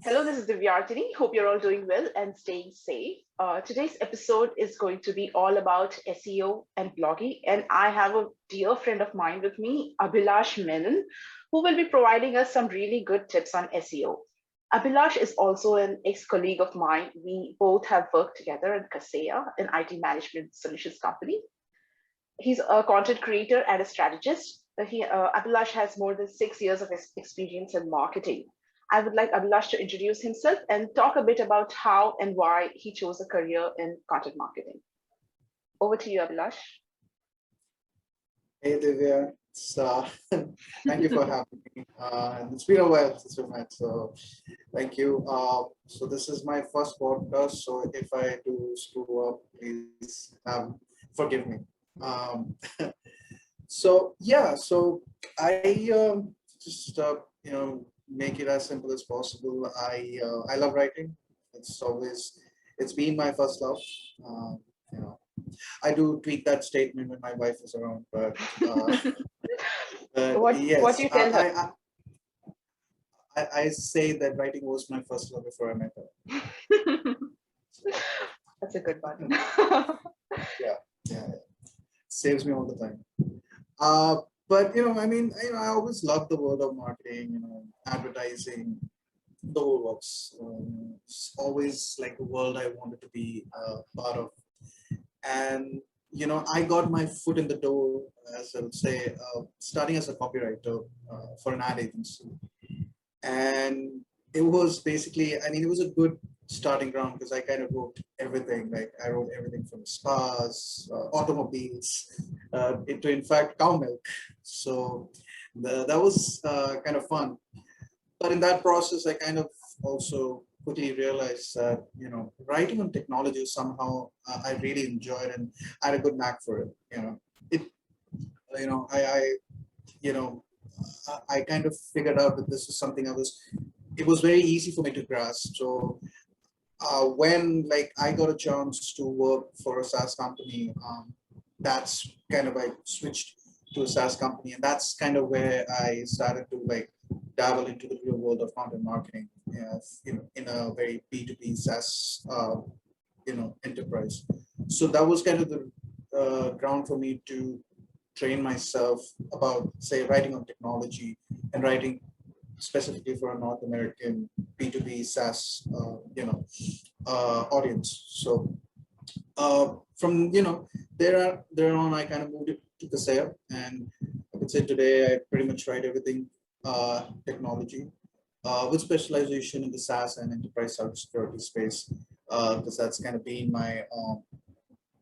Hello, this is Divyartini. Hope you're all doing well and staying safe. Today's episode is going to be all about SEO and blogging, and I have a dear friend of mine with me, Abhilash Menon, who will be providing us some really good tips on SEO. Abhilash is also an ex-colleague of mine. We both have worked together in Kaseya, an IT management solutions company. He's a content creator and a strategist. Abhilash has more than 6 years of experience in marketing. I would like Abhilash to introduce himself and talk a bit about how and why he chose a career in content marketing. Over to you, Abhilash. Hey Divya, thank you for having me. It's been a while since we met, so thank you. So this is my first podcast, so if I do screw up, please forgive me. Um, so I just make it as simple as possible. I love writing. It's been my first love. Um, you know, I do tweak that statement when my wife is around, but What do yes, you tell her? I say that writing was my first love before I met her. That's a good one. Yeah, saves me all the time. Uh, but I always loved the world of marketing, advertising, the whole works. It's always like a world I wanted to be part of. And I got my foot in the door, as I would say, starting as a copywriter for an ad agency. And it was basically, it was a good starting ground because I kind of wrote everything. Like I wrote everything from spas, automobiles, into in fact cow milk. So that was kind of fun. But in that process, I kind of also quickly realized that writing on technology somehow I really enjoyed, and I had a good knack for it. It you know I you know I kind of figured out that this was something it was very easy for me to grasp. So when like I got a chance to work for a SaaS company, that's kind of I switched to a SaaS company, and that's kind of where I started to like dabble into the real world of content marketing, in a very B2B SaaS, enterprise. So that was kind of the ground for me to train myself about, say, writing on technology and writing specifically for a North American B2B SaaS, audience. So from there on, I kind of moved it to the sale, and I could say today I pretty much write everything technology, with specialization in the SaaS and enterprise cybersecurity space, because that's kind of been my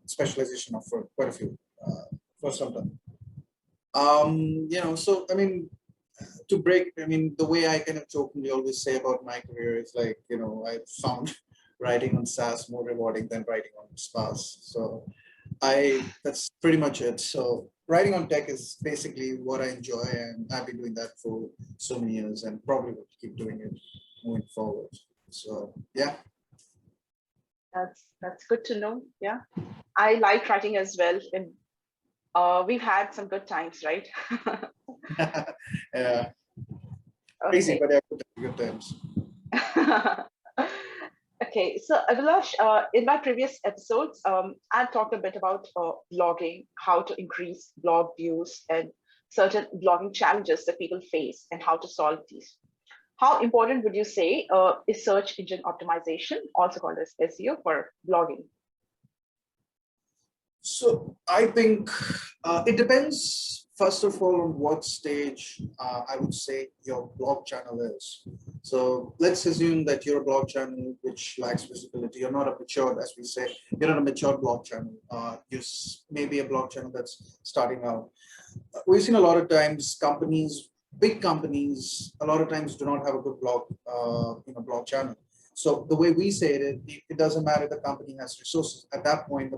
specialization of for quite a few for some time. So to break, the way I kind of jokingly always say about my career is like, I found writing on SaaS more rewarding than writing on spas. So that's pretty much it. So writing on tech is basically what I enjoy, and I've been doing that for so many years, and probably will keep doing it moving forward. So yeah. That's good to know. Yeah, I like writing as well, and we've had some good times, right? Yeah, crazy, Okay. but yeah, good times. Okay, so Abhilash, in my previous episodes, I talked a bit about blogging, how to increase blog views, and certain blogging challenges that people face, and how to solve these. How important would you say is search engine optimization, also called as SEO, for blogging? So I think it depends, first of all, on what stage I would say your blog channel is. So let's assume that you're a blog channel which lacks visibility. You're not a mature, as we say, you're not a mature blog channel. Maybe a blog channel that's starting out. We've seen a lot of times big companies, a lot of times do not have a good blog channel. So the way we say it doesn't matter if the company has resources. At that point,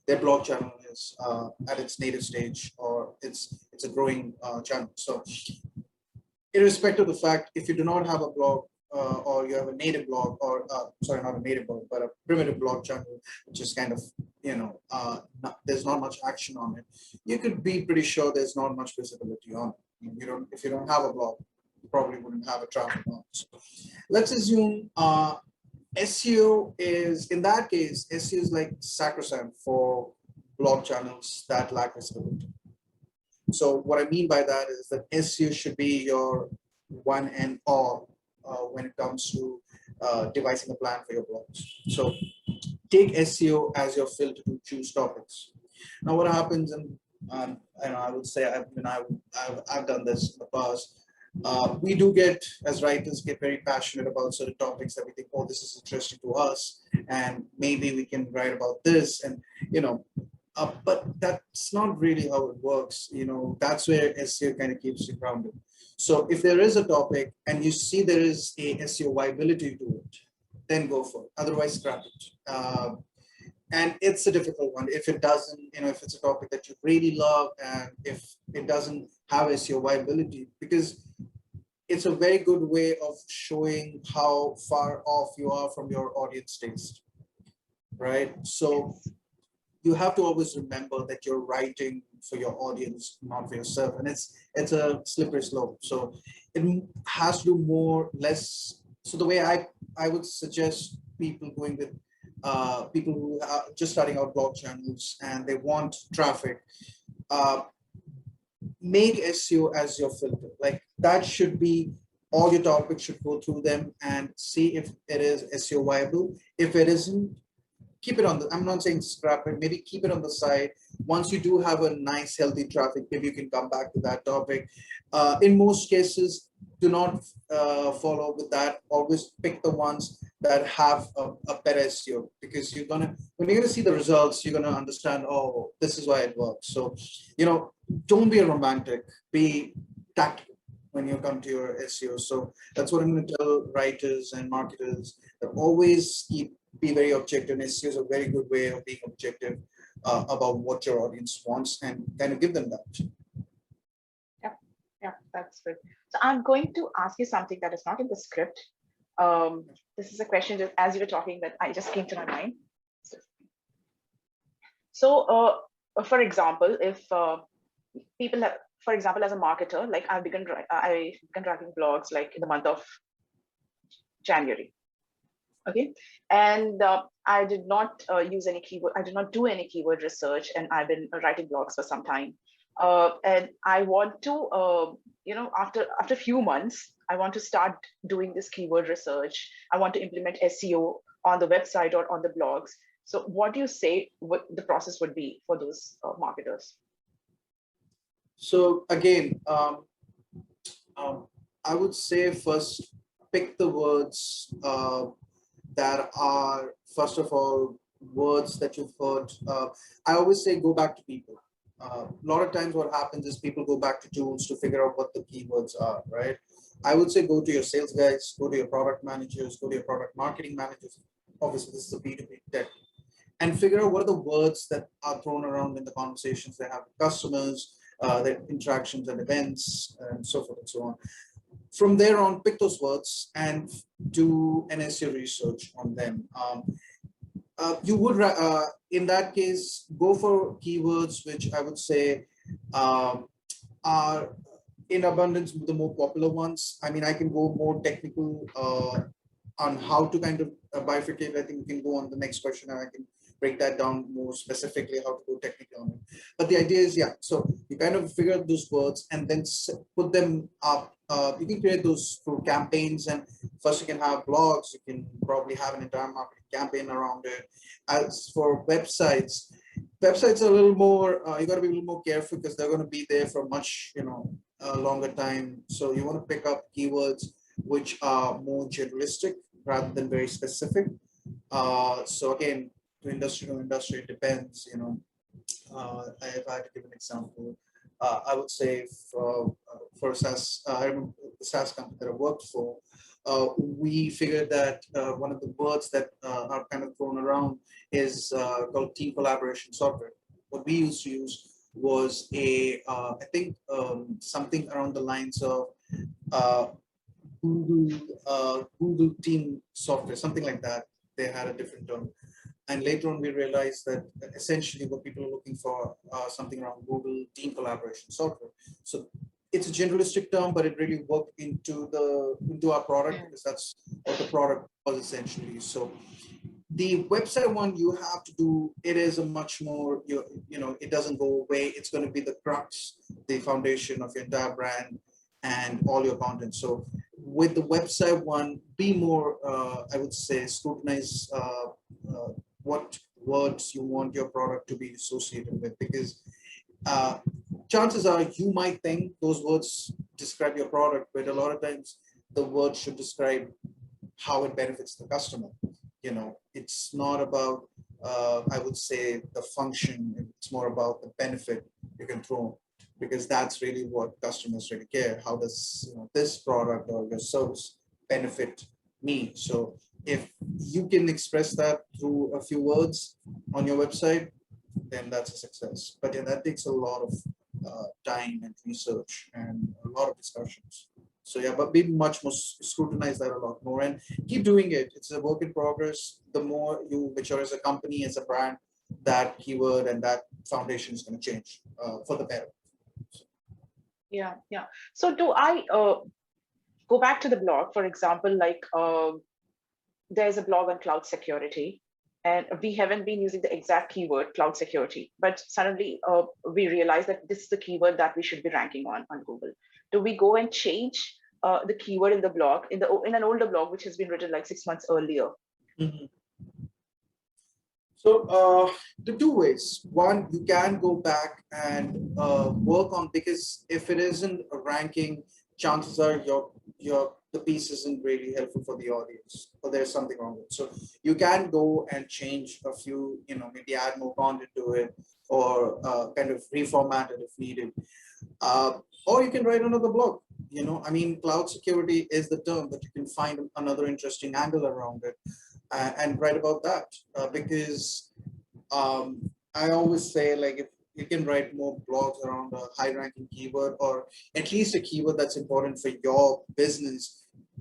their blog channel is at its native stage, or it's a growing channel. So irrespective of the fact, if you do not have a blog, or you have a native blog, or sorry, not a native blog, but a primitive blog channel, which is kind of, there's not much action on it, you could be pretty sure there's not much visibility on it. If you don't have a blog, you probably wouldn't have a traffic on it. So let's assume SEO is, in that case, SEO is like sacrosanct for blog channels that lack visibility. So what I mean by that is that SEO should be your one and all when it comes to devising a plan for your blogs. So take SEO as your filter to choose topics. Now, what happens, and I would say, I've done this in the past. We do get, as writers, get very passionate about certain topics that we think, oh, this is interesting to us, and maybe we can write about this, and you know, but that's not really how it works. You know, that's where SEO kind of keeps you grounded. So if there is a topic and you see there is a SEO viability to it, then go for it. Otherwise, scrap it. And it's a difficult one. If it doesn't, you know, if it's a topic that you really love and if it doesn't have SEO viability, because it's a very good way of showing how far off you are from your audience taste, right? So you have to always remember that you're writing for your audience, not for yourself. And it's a slippery slope. So it has to do more, less. So the way I would suggest people going with people who are just starting out blog channels and they want traffic, make SEO as your filter. Like that should be, all your topics should go through them and see if it is SEO viable. If it isn't, keep it on the, I'm not saying scrap it, maybe keep it on the side. Once you do have a nice healthy traffic, maybe you can come back to that topic. In most cases, do not follow with that. Always pick the ones that have a better SEO, because you're gonna, when you're gonna see the results, you're gonna understand, oh, this is why it works. So, you know, don't be a romantic, be tactical when you come to your SEO. So that's what I'm going to tell writers and marketers, that always be very objective. And SEO is a very good way of being objective about what your audience wants and kind of give them that. Yeah, that's good. So I'm going to ask you something that is not in the script. This is a question that, as you were talking, that I just came to my mind. So, for example, if people have, for example, as a marketer, like I began writing blogs like in the month of January. Okay, and I did not use any keyword. I did not do any keyword research, and I've been writing blogs for some time. And I want to, you know, after a few months, I want to start doing this keyword research. I want to implement SEO on the website or on the blogs. So, what do you say? What the process would be for those marketers? So again, I would say first pick the words that are, first of all, words that you've heard. I always say go back to people. A lot of times what happens is people go back to tools to figure out what the keywords are, right? I would say go to your sales guys, go to your product managers, go to your product marketing managers. Obviously, this is a B2B tech. And figure out what are the words that are thrown around in the conversations they have with customers, their interactions and events, and so forth and so on. From there on, pick those words and do an SEO research on them. You would, in that case, go for keywords which I would say are in abundance, the more popular ones. I mean, I can go more technical on how to kind of bifurcate. I think we can go on the next question and I can break that down more specifically, how to go technically on it. But the idea is, yeah, so you kind of figure out those words and then put them up. You can create those through campaigns, and first you can have blogs, you can probably have an entire marketing campaign around it. As for websites are a little more, you got to be a little more careful because they're going to be there for much, you know, longer time. So you want to pick up keywords which are more generalistic rather than very specific. So again, to industry, it depends, you know. If I had to give an example, I would say for SaaS, I remember the SaaS company that I worked for, we figured that one of the words that are kind of thrown around is called team collaboration software. What we used to use was I think something around the lines of Google Team software, something like that. They had a different term. And later on, we realized that essentially what people are looking for something around Google Team collaboration software. So it's a generalistic term, but it really worked into our product because that's what the product was essentially. So the website one, you have to do, it is a much more, it doesn't go away. It's going to be the crux, the foundation of your entire brand and all your content. So with the website one, be more, I would say, scrutinize what words you want your product to be associated with, because uh, chances are you might think those words describe your product, but a lot of times the words should describe how it benefits the customer. It's not about, I would say, the function. It's more about the benefit you can throw, because that's really what customers really care. How does this product or your service benefit me? So if you can express that through a few words on your website, then that's a success. But yeah, that takes a lot of time and research and a lot of discussions. So yeah, but be much more scrutinize that a lot more and keep doing it. It's a work in progress. The more you mature as a company, as a brand, that keyword and that foundation is going to change for the better. Yeah, yeah. So do I go back to the blog, for example, like there's a blog on cloud security, and we haven't been using the exact keyword cloud security, but suddenly we realize that this is the keyword that we should be ranking on Google. Do we go and change the keyword in the blog, in an older blog which has been written like 6 months earlier? Mm-hmm. So the two ways. One, you can go back and work on, because if it isn't a ranking, chances are your the piece isn't really helpful for the audience, or there's something wrong with it. So you can go and change a few, maybe add more content to it, or kind of reformat it if needed. Or you can write another blog. I mean, cloud security is the term, but you can find another interesting angle around it and write about that. Because I always say, like, if you can write more blogs around a high ranking keyword, or at least a keyword that's important for your business,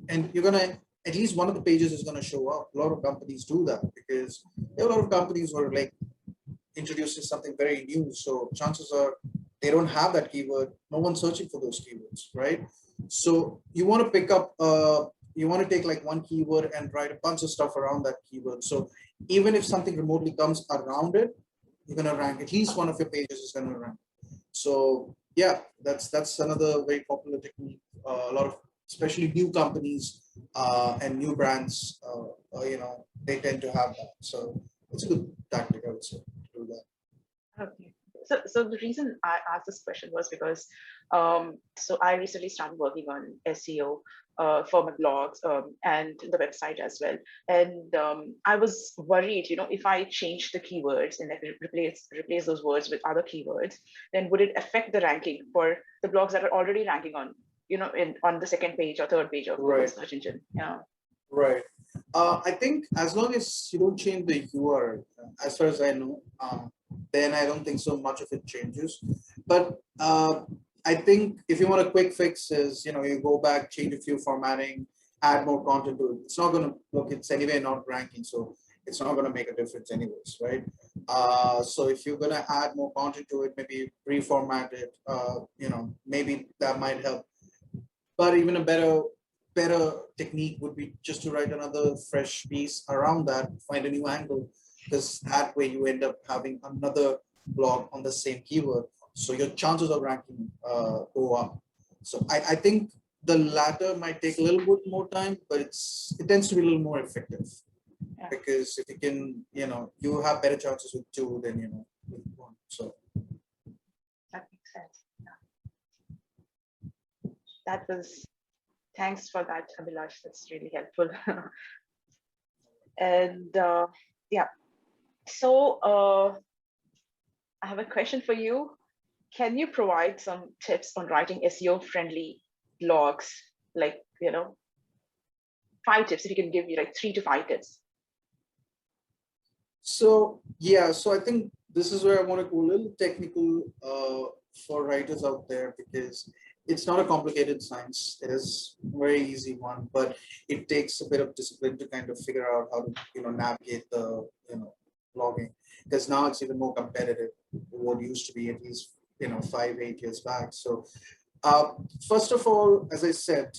and you're gonna, at least one of the pages is going to show up. A lot of companies do that, because there are a lot of companies who are like introducing something very new. So chances are they don't have that keyword. No one's searching for those keywords, right? So you want to pick up, you want to take like one keyword and write a bunch of stuff around that keyword. So even if something remotely comes around it, you're going to rank. At least one of your pages is going to rank. So yeah, that's another very popular technique. A lot of, especially new companies and new brands, they tend to have that. So it's a good tactic, I would say, to do that. Okay. So the reason I asked this question was because so I recently started working on SEO for my blogs and the website as well. And I was worried, if I change the keywords and like replace those words with other keywords, then would it affect the ranking for the blogs that are already ranking on, on the second page or third page of Google search engine? Yeah. Right. I think as long as you don't change the URL, as far as I know, then I don't think so much of it changes. But I think if you want a quick fix, is you go back, change a few formatting, add more content to it. It's not going to look. It's anyway not ranking, so it's not going to make a difference anyways, right? So if you're going to add more content to it, maybe reformat it. Maybe that might help. But even a better technique would be just to write another fresh piece around that, find a new angle, because that way you end up having another blog on the same keyword. So your chances of ranking go up. So I think the latter might take a little bit more time, but it tends to be a little more effective. Yeah. Because if you can, you have better chances with two than, with one. So that makes sense. Yeah. That was, thanks for that, Abhilash. That's really helpful. And yeah, so I have a question for you. Can you provide some tips on writing SEO friendly blogs? Like, 5 tips, if you can give me like 3 to 5 tips. So yeah, so I think this is where I want to go a little technical for writers out there, because it's not a complicated science. It is a very easy one, but it takes a bit of discipline to kind of figure out how to navigate the blogging, because now it's even more competitive than what it used to be, at least 5-8 years back. So Uh, First of all, as I said,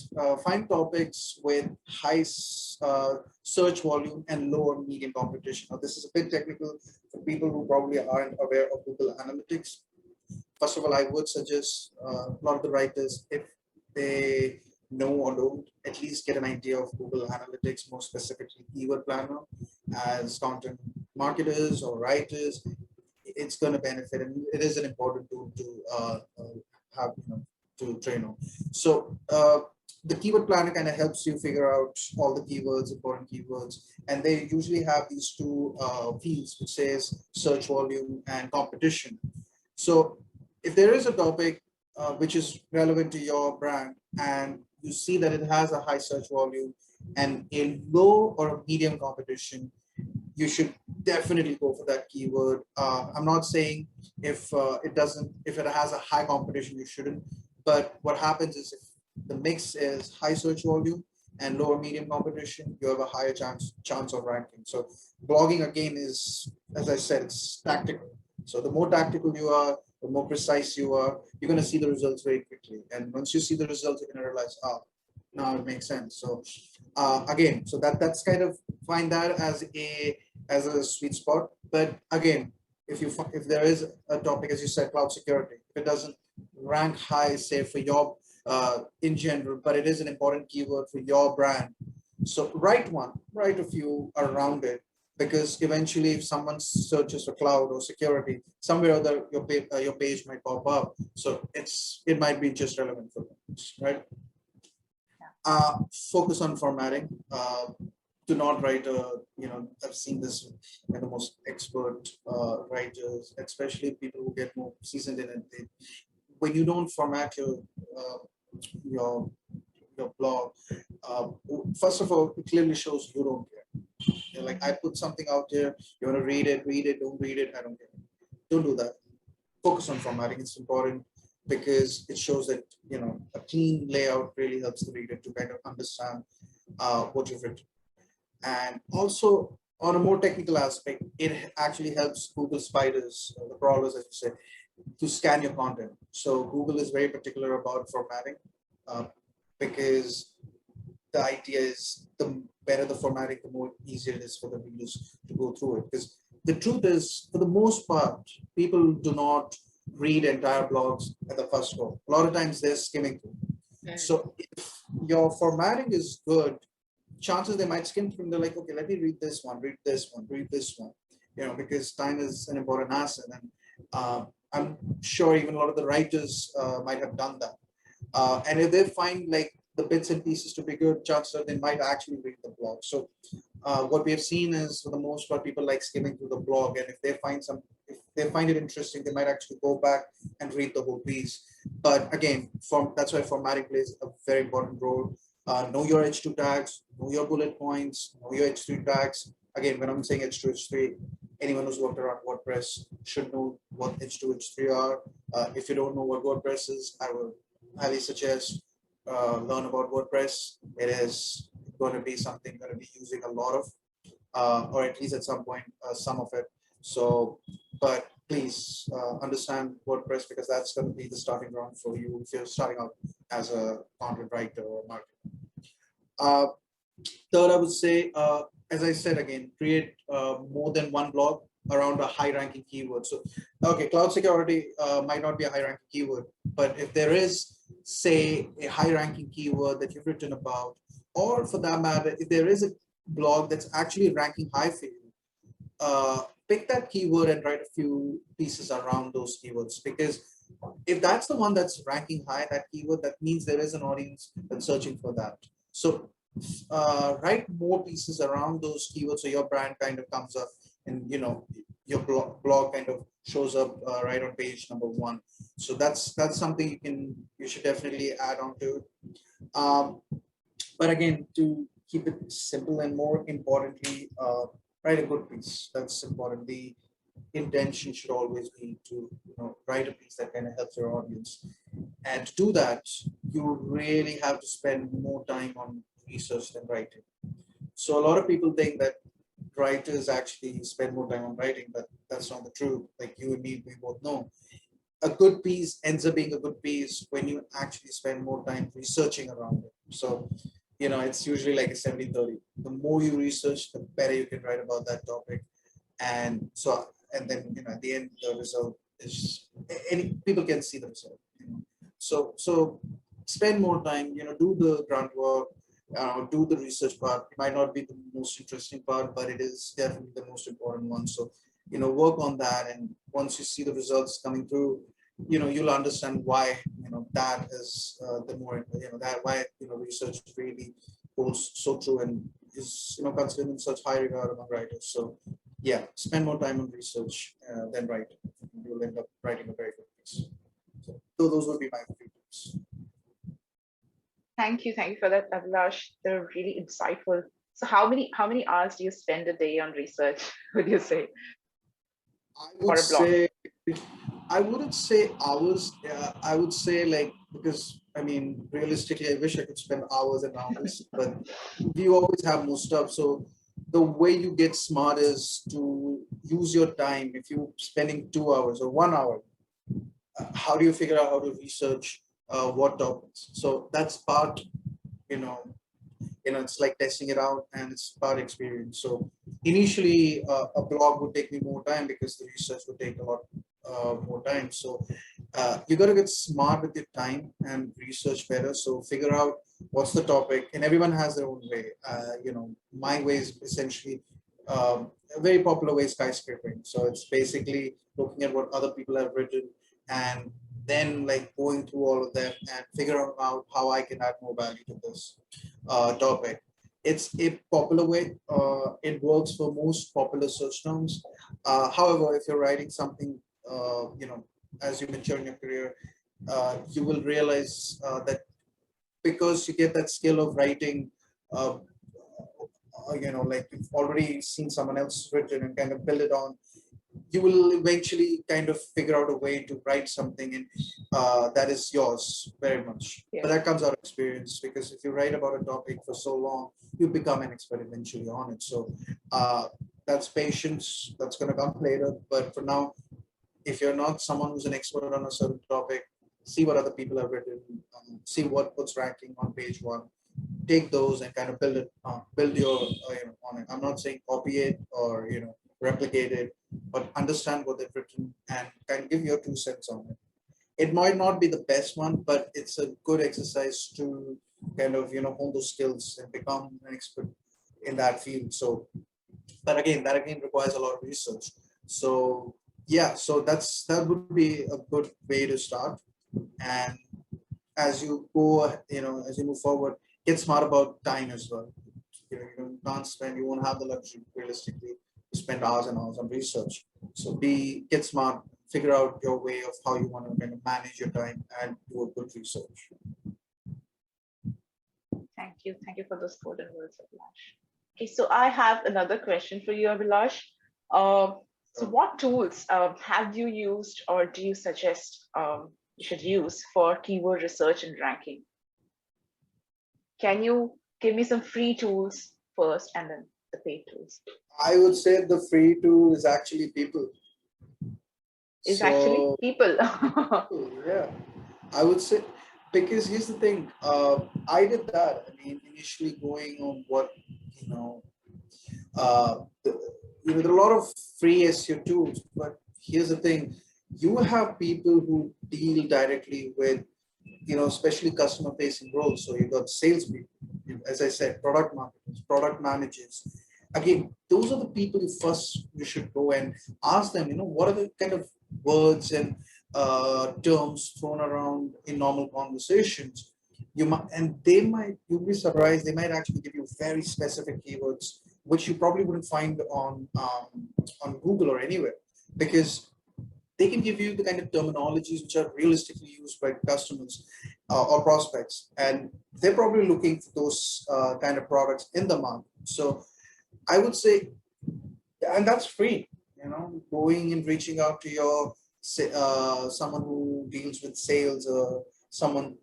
find topics with high search volume and low or medium competition. Now, this is a bit technical for people who probably aren't aware of Google Analytics. First of all, I would suggest a lot of the writers, if they know or don't, at least get an idea of Google Analytics, more specifically Keyword Planner, as content marketers or writers. It's going to benefit, and it is an important tool to have, to train on. So the keyword planner kind of helps you figure out all the keywords, important keywords, and they usually have these two fields, which says search volume and competition. So if there is a topic which is relevant to your brand and you see that it has a high search volume and a low or a medium competition, you should definitely go for that keyword. I'm not saying if if it has a high competition, you shouldn't. But what happens is if the mix is high search volume and lower medium competition, you have a higher chance of ranking. So blogging again is, as I said, it's tactical. So the more tactical you are, the more precise you are, you're going to see the results very quickly. And once you see the results, you're going to realize, oh, now it makes sense. So again, so that's kind of find that as a sweet spot. But again, if there is a topic, as you said, cloud security, if it doesn't rank high, say for your in general, but it is an important keyword for your brand. So write a few around it, because eventually if someone searches for cloud or security, somewhere or other your page might pop up. So it might be just relevant for them, right? Focus on formatting. Do not write I've seen this in the most expert writers, especially people who get more seasoned in it. When you don't format uh, your your blog, uh, first of all, it clearly shows you don't care. You're like, I put something out there, you want to read it, don't read it, I don't care. Don't do that. Focus on formatting. It's important because it shows that a clean layout really helps the reader to kind of understand what you've written. And also on a more technical aspect, it actually helps Google spiders, the crawlers, as you say, to scan your content. So Google is very particular about formatting uh, because the idea is the better the formatting, the more easier it is for the readers to go through it. Because the truth is, for the most part, people do not read entire blogs at the first go. A lot of times they're skimming through. So if your formatting is good, chances they might skim through and they're like, okay, let me read this one, read this one, read this one, because time is an important asset. And I'm sure even a lot of the writers might have done that. And if they find like the bits and pieces to be good, chances are they might actually read the blog. So what we have seen is, for the most part, people like skimming through the blog, and if they find it interesting, they might actually go back and read the whole piece. But again, that's why formatting plays a very important role. Know your H2 tags, know your bullet points, know your H3 tags. Again, when I'm saying H2, H3, anyone who's worked around WordPress should know what H2, H3 are. If you don't know what WordPress is, I will highly suggest learn about WordPress. It is going to be something going to be using a lot of, or at least at some point, some of it. So, but please understand WordPress, because that's going to be the starting ground for you if you're starting out as a content writer or marketer. Uh, Third, I would say, as I said again, create more than one blog around a high-ranking keyword. So, okay, cloud security might not be a high-ranking keyword, but if there is, say, a high-ranking keyword that you've written about, or for that matter, if there is a blog that's actually ranking high for you, pick that keyword and write a few pieces around those keywords, because if that's the one that's ranking high, that keyword, that means there is an audience that's searching for that. So write more pieces around those keywords so your brand kind of comes up, and your blog kind of shows up right on page number one. So that's something you should definitely add on to. Um, but again, to keep it simple, and more importantly, write a good piece. That's important. The intention should always be to write a piece that kind of helps your audience. And to do that, you really have to spend more time on research than writing. So a lot of people think that writers actually spend more time on writing, but that's not the truth. Like you and me, we both know. a good piece ends up being a good piece when you actually spend more time researching around it. So, it's usually like a 70-30. The more you research, the better you can write about that topic. And so, and then, at the end, the result is any people can see the result. So spend more time, do the groundwork, do the research part. It might not be the most interesting part, but it is definitely the most important one. So, work on that. And once you see the results coming through, you'll understand why, that is the more, that why, research really holds so true and is, considered in such high regard among writers. So yeah, spend more time on research than writing. You'll end up writing a very good piece. So those would be my few tips. Thank you for that, Abhilash. They're really insightful. So how many hours do you spend a day on research, would you say, I for would a blog? say, I wouldn't say hours. I would say like, because I mean, realistically, I wish I could spend hours and hours, but we always have more stuff. So the way you get smart is to use your time. If you're spending 2 hours or 1 hour, how do you figure out how to research what topics? So that's part, you know, it's like testing it out and it's part experience. So initially a blog would take me more time because the research would take a lot more time. So you got to get smart with your time and research better. So figure out what's the topic, and everyone has their own way. My way is essentially a very popular way, skyscraping. So it's basically looking at what other people have written and then like going through all of them and figuring out how I can add more value to this topic. It's a popular way. It works for most popular search terms. However, if you're writing something, as you mature in your career, you will realize that because you get that skill of writing, uh, like you've already seen someone else written and kind of build it on, you will eventually kind of figure out a way to write something and that is yours very much. Yeah. But that comes out of experience, because if you write about a topic for so long, you become an expert eventually on it. So that's patience. That's going to come later. But for now, if you're not someone who's an expert on a certain topic, see what other people have written, see what's ranking on page one, take those and kind of build your on it. I'm not saying copy it or replicate it, but understand what they've written and kind of give your 2 cents on it. It might not be the best one, but it's a good exercise to kind of hone those skills and become an expert in that field. So, but again, that again requires a lot of research. So yeah, so that would be a good way to start. And as you go, as you move forward, get smart about time as well. You can't spend, you won't have the luxury realistically to spend hours and hours on research. So get smart, figure out your way of how you want to kind of manage your time and do a good research. Thank you for those golden words, Abhilash. Okay, so I have another question for you, Abhilash. So what tools have you used or do you suggest you should use for keyword research and ranking? Can you give me some free tools first and then the paid tools? I would say the free tool is actually people. Is actually people. Yeah, I would say, because here's the thing. I did that. I mean, initially going on what you know, the, there are a lot of free SEO tools, but here's the thing: you have people who deal directly with, especially customer-facing roles. So you got salespeople, as I said, product marketers, product managers. Again, those are the people you should go and ask them. What are the kind of words and terms thrown around in normal conversations? You'll be surprised. They might actually give you very specific keywords, which you probably wouldn't find on Google or anywhere, because they can give you the kind of terminologies which are realistically used by customers or prospects, and they're probably looking for those kind of products in the market. So I would say, and that's free, going and reaching out to your someone who deals with sales, or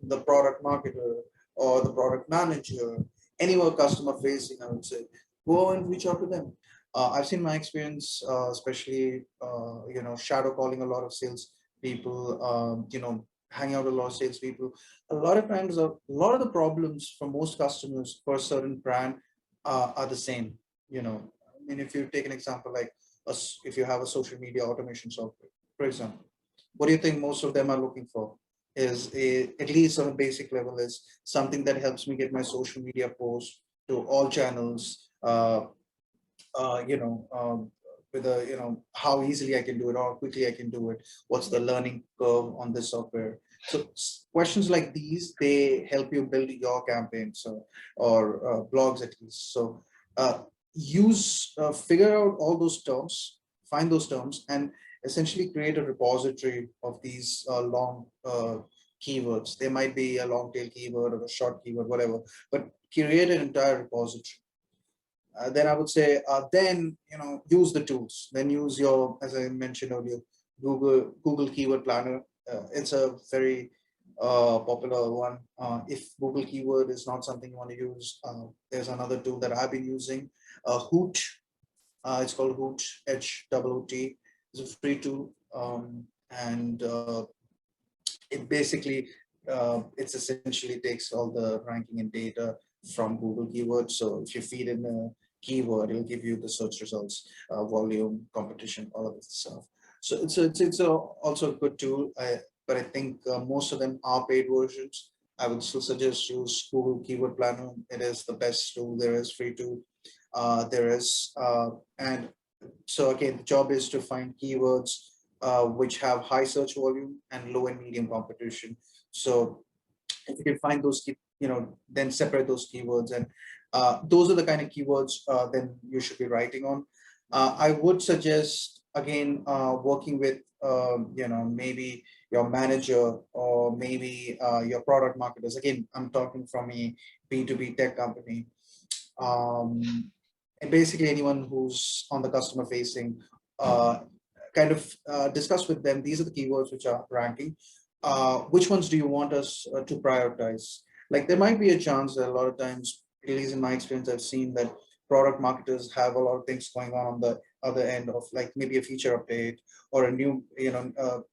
the product marketer or the product manager, anywhere customer facing, I would say, go and reach out to them. I've seen my experience, especially shadow calling a lot of sales people, hang out with a lot of salespeople. A lot of times, a lot of the problems for most customers for a certain brand are the same. I mean, if you take an example like if you have a social media automation software, for example, what do you think most of them are looking for? At least on a basic level, is something that helps me get my social media posts to all channels. With how easily I can do it, or how quickly I can do it. What's the learning curve on this software? So questions like these, they help you build your campaigns or blogs at least. So uh, figure out all those terms, find those terms, and essentially create a repository of these long keywords. They might be a long tail keyword or a short keyword, whatever, but create an entire repository. Then I would say, then use the tools. Then use your, as I mentioned earlier, Google Keyword Planner. It's a very popular one. If Google Keyword is not something you want to use, there's another tool that I've been using, Hoot. It's called Hoot, HOOT. It's a free tool, and it basically it's essentially takes all the ranking and data from Google keywords. So if you feed in a keyword, it'll give you the search results, volume, competition, all of this stuff. So also a good tool. But I think most of them are paid versions. I would still suggest use Google Keyword Planner. It is the best tool there is, free tool. There is, and so again, the job is to find keywords which have high search volume and low and medium competition. So if you can find those, then separate those keywords, and those are the kind of keywords then you should be writing on. I would suggest again working with maybe your manager or maybe your product marketers. Again, I'm talking from a B2B tech company. Um, and basically anyone who's on the customer facing, uh, kind of discuss with them, these are the keywords which are ranking. Which ones do you want us to prioritize? Like there might be a chance that a lot of times, at least in my experience, I've seen that product marketers have a lot of things going on the other end of, like maybe a feature update or a new,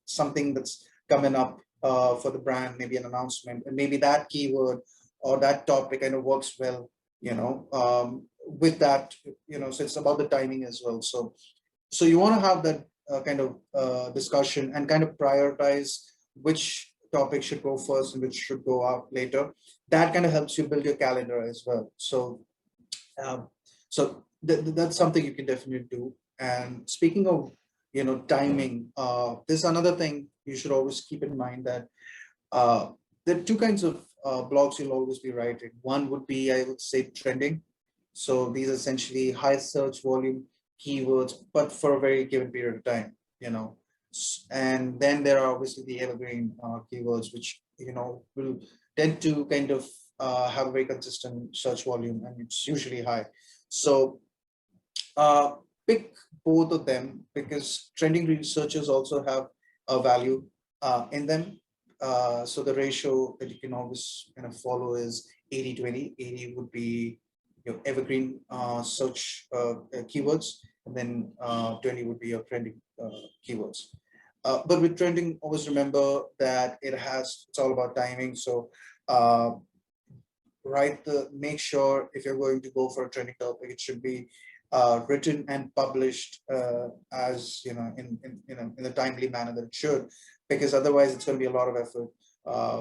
something that's coming up for the brand, maybe an announcement, and maybe that keyword or that topic kind of works well, with that, so it's about the timing as well. So you want to have that kind of discussion and kind of prioritize which topic should go first and which should go out later. That kind of helps you build your calendar as well. Um, that's something you can definitely do. And speaking of timing, there's another thing you should always keep in mind, that uh, there are two kinds of blogs you'll always be writing. One would be, I would say, trending. So these are essentially high search volume keywords, but for a very given period of time, And then there are obviously the evergreen keywords, which, will tend to kind of have a very consistent search volume, and it's usually high. So uh, pick both of them, because trending researchers also have a value in them. So the ratio that you can always kind of follow is 80-20. 80 would be your evergreen search keywords, and then 20 would be your trending keywords. But with trending, always remember that it's all about timing. So uh, make sure if you're going to go for a trending topic, it should be written and published as in a timely manner that it should, because otherwise it's going to be a lot of effort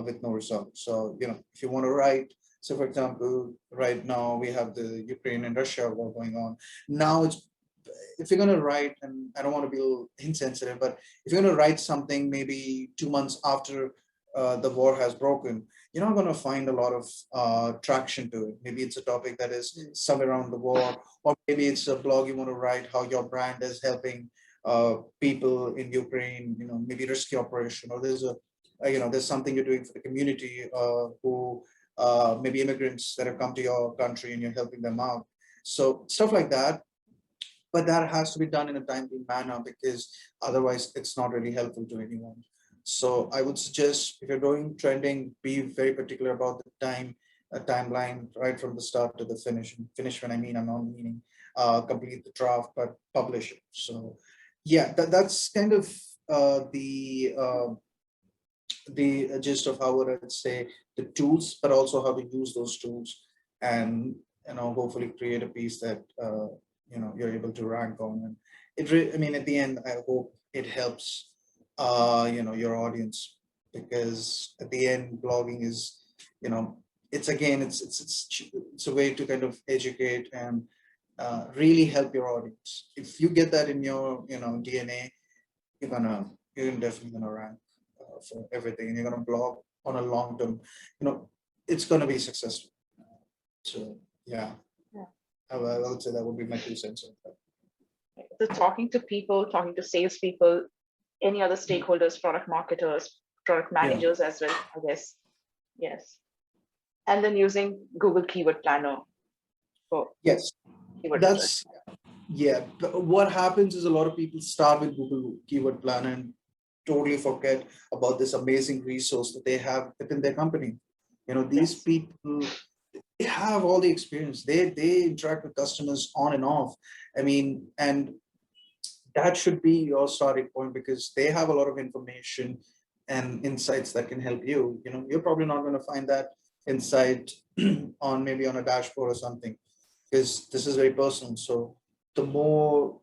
with no result. So if you want to write, so for example, right now we have the Ukraine and Russia war going on. Now it's, if you're going to write, and I don't want to be a little insensitive, but if you're going to write something maybe 2 months after the war has broken, you're not going to find a lot of traction to it. Maybe it's a topic that is somewhere around the war, or maybe it's a blog you want to write how your brand is helping people in Ukraine, maybe rescue operation, or there's something you're doing for the community who maybe immigrants that have come to your country and you're helping them out. So stuff like that. But that has to be done in a timely manner, because otherwise it's not really helpful to anyone. So I would suggest, if you're doing trending, be very particular about the timeline, right from the start to the finish. And finish, when I mean, I'm not meaning complete the draft, but publish it. So yeah, that's kind of the gist of how would I say the tools, but also how to use those tools, and hopefully create a piece that you're able to rank on. And I mean, at the end, I hope it helps your audience, because at the end, blogging is you know it's again it's a way to kind of educate and really help your audience. If you get that in your DNA, you're definitely gonna rank for everything, and you're gonna blog on a long term. It's gonna be successful. So yeah, Yeah. I would say that would be my 2 cents on that. So talking to people, talking to salespeople, any other stakeholders, product marketers, product Yeah. managers as well, I guess. Yes. And then using Google Keyword Planner for Yes, keyword research. that's yeah. But what happens is a lot of people start with Google Keyword Planner and totally forget about this amazing resource that they have within their company. These Yes. people, they have all the experience. They interact with customers on and off. I mean, and that should be your starting point, because they have a lot of information and insights that can help you. You're probably not going to find that insight on maybe on a dashboard or something, because this is very personal. So the more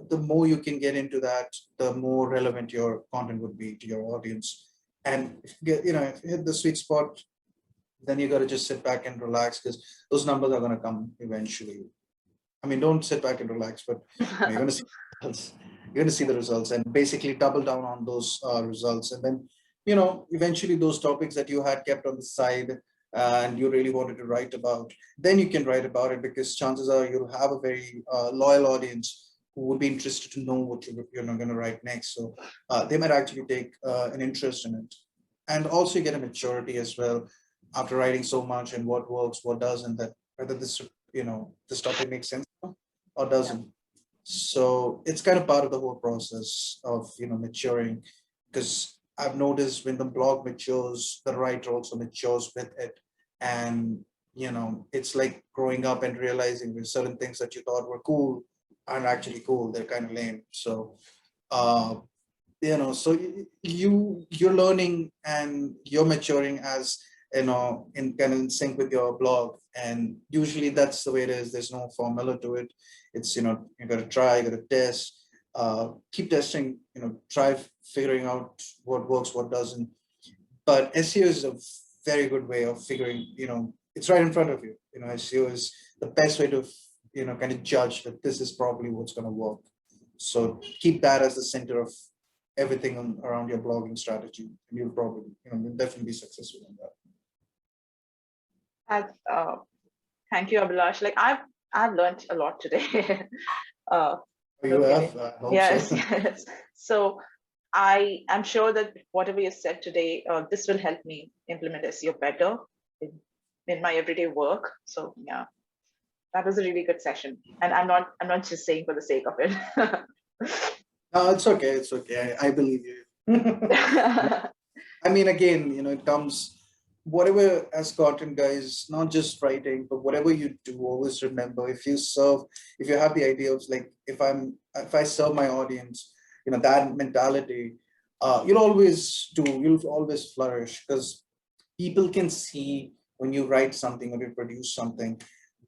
the more you can get into that, the more relevant your content would be to your audience. And if you hit the sweet spot, then you got to just sit back and relax, because those numbers are going to come eventually. I mean, don't sit back and relax, but you're going to see results. You're going to see the results, and basically double down on those results. And then, eventually those topics that you had kept on the side and you really wanted to write about, then you can write about it, because chances are you'll have a very loyal audience who would be interested to know what you're not going to write next. So they might actually take an interest in it. And also you get a maturity as well after writing so much, and what works, what doesn't, that whether this topic makes sense or doesn't. So it's kind of part of the whole process of maturing, because I've noticed when the blog matures, the writer also matures with it. And it's like growing up and realizing that certain things that you thought were cool aren't actually cool, they're kind of lame. So uh so you're learning and you're maturing as in kind of in sync with your blog. And usually that's the way it is. There's no formula to it. It's you got to try, you got to test, keep testing, try figuring out what works, what doesn't. But SEO is a very good way of figuring, it's right in front of you. SEO is the best way to kind of judge that this is probably what's going to work. So keep that as the center of everything around your blogging strategy, and you'll probably you'll definitely be successful in that. Thank you, Abhilash. Like I've learned a lot today. You Okay. have, I hope Yes, so. yes. So I am sure that whatever you said today, this will help me implement SEO better in my everyday work. So yeah, that was a really good session. And I'm not just saying for the sake of it. No, it's okay. It's okay. I believe you. I mean, again, it comes whatever as content guys, not just writing, but whatever you do, always remember, if you have the idea of like, if I serve my audience, that mentality, you'll always flourish, because people can see when you write something or you produce something,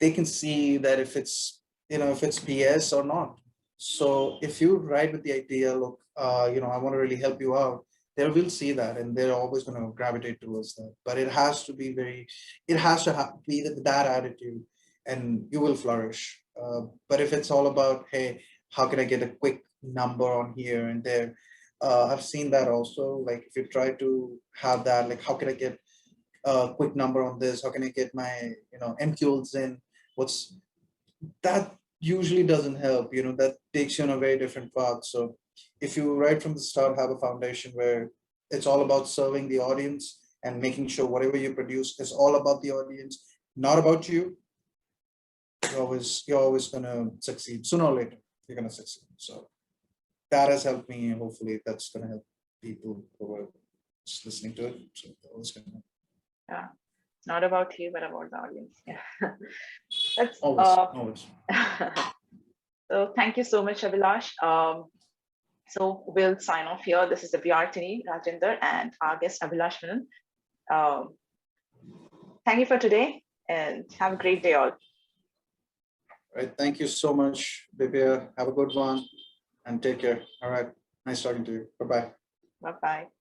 they can see that if it's BS or not. So if you write with the idea, look, I want to really help you out, they will see that, and they're always going to gravitate towards that. But it has to be that attitude, and you will flourish. But if it's all about, hey, how can I get a quick number on here and there? I've seen that also. Like if you try to have that, like, how can I get a quick number on this? How can I get my, MQLs in? What's that usually doesn't help. That takes you on a very different path. So if you right from the start have a foundation where it's all about serving the audience and making sure whatever you produce is all about the audience, not about you, you're always gonna succeed. Sooner or later, you're gonna succeed. So that has helped me. Hopefully that's gonna help people who are just listening to it. So that was gonna Yeah, not about you, but about the audience. Yeah. That's always. so thank you so much, Abhilash. So we'll sign off here. This is the Abhiartini Rajender and our guest Abhilash Menon. Thank you for today and have a great day all. All right. Thank you so much, Divya. Have a good one and take care. All right. Nice talking to you. Bye-bye. Bye-bye.